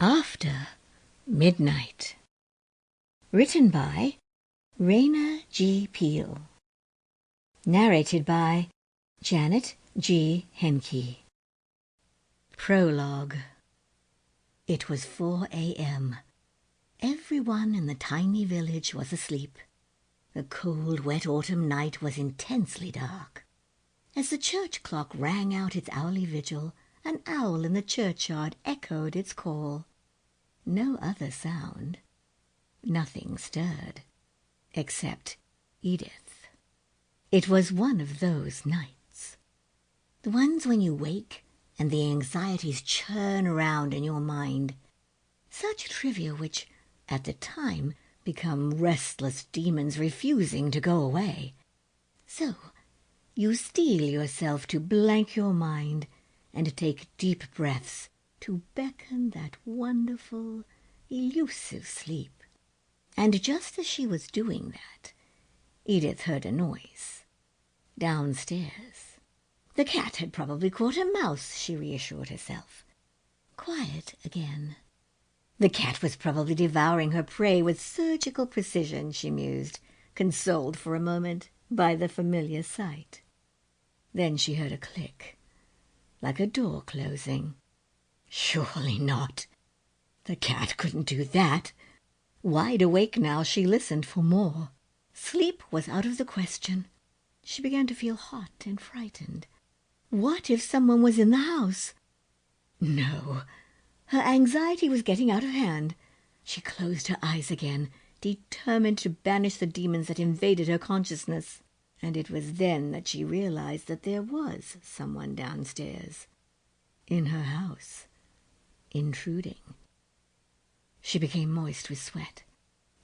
After Midnight. Written by Rayner G. Peal. Narrated by Janet G. Henke. Prologue. It was 4 a.m. Everyone in the tiny village was asleep. The cold, wet autumn night was intensely dark. As the church clock rang out its hourly vigil, an owl in the churchyard echoed its call. No other sound. Nothing stirred, except Edith. It was one of those nights. The ones when you wake and the anxieties churn around in your mind. Such trivia which, at the time, become restless demons refusing to go away. So, you steel yourself to blank your mind and take deep breaths to beckon that wonderful, elusive sleep. And just as she was doing that, Edith heard a noise. Downstairs. The cat had probably caught a mouse, she reassured herself. Quiet again. The cat was probably devouring her prey with surgical precision, she mused, consoled for a moment by the familiar sight. Then she heard a click, like a door closing. Surely not. The cat couldn't do that. Wide awake now, she listened for more. Sleep was out of the question. She began to feel hot and frightened. What if someone was in the house? No. Her anxiety was getting out of hand. She closed her eyes again, determined to banish the demons that invaded her consciousness. And it was then that she realized that there was someone downstairs, in her house, intruding. She became moist with sweat.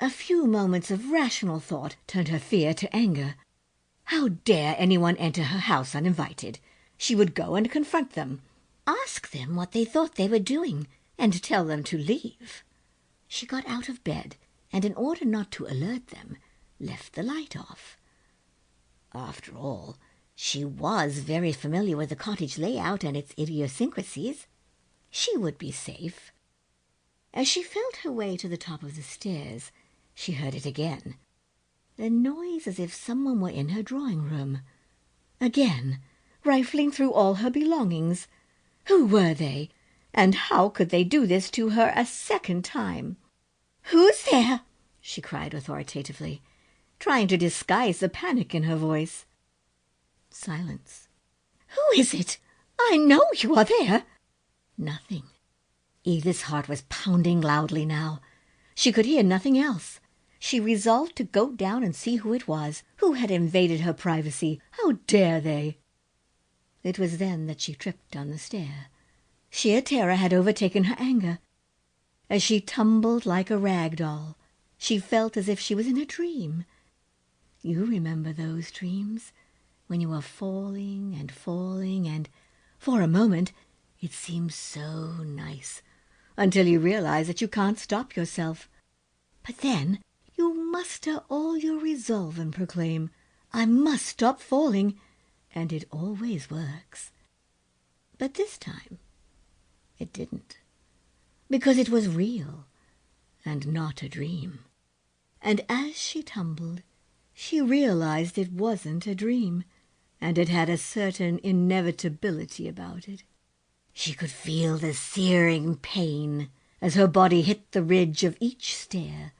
A few moments of rational thought turned her fear to anger. How dare anyone enter her house uninvited? She would go and confront them, ask them what they thought they were doing, and tell them to leave. She got out of bed, and in order not to alert them, left the light off. After all, she was very familiar with the cottage layout and its idiosyncrasies. She would be safe. As she felt her way to the top of the stairs, she heard it again. The noise as if someone were in her drawing room. Again, rifling through all her belongings. Who were they? And how could they do this to her a second time? "Who's there?" she cried authoritatively, trying to disguise the panic in her voice. Silence. "Who is it? I know you are there." Nothing. Edith's heart was pounding loudly now. She could hear nothing else. She resolved to go down and see who it was, who had invaded her privacy. How dare they? It was then that she tripped on the stair. Sheer terror had overtaken her anger. As she tumbled like a rag doll, she felt as if she was in a dream. You remember those dreams, when you are falling, and for a moment, it seems so nice, until you realize that you can't stop yourself. But then you muster all your resolve and proclaim, "I must stop falling," and it always works. But this time it didn't, because it was real and not a dream. And as she tumbled, she realized it wasn't a dream, and it had a certain inevitability about it. She could feel the searing pain as her body hit the ridge of each stair,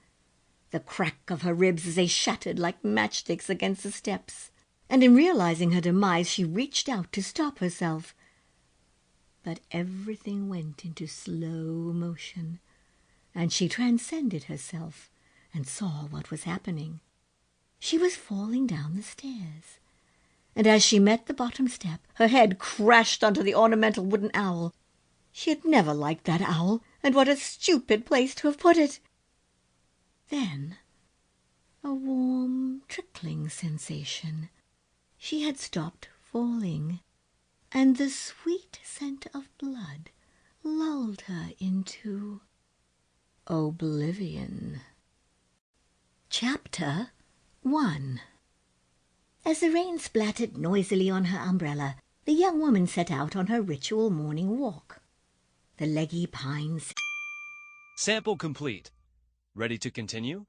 the crack of her ribs as they shattered like matchsticks against the steps. And in realizing her demise, she reached out to stop herself. But everything went into slow motion, and she transcended herself and saw what was happening. She was falling down the stairs, and as she met the bottom step, her head crashed onto the ornamental wooden owl. She had never liked that owl, and what a stupid place to have put it! Then, a warm, trickling sensation. She had stopped falling, and the sweet scent of blood lulled her into oblivion. Chapter 1. As the rain splattered noisily on her umbrella, the young woman set out on her ritual morning walk. The leggy pines Sample complete. Ready to continue?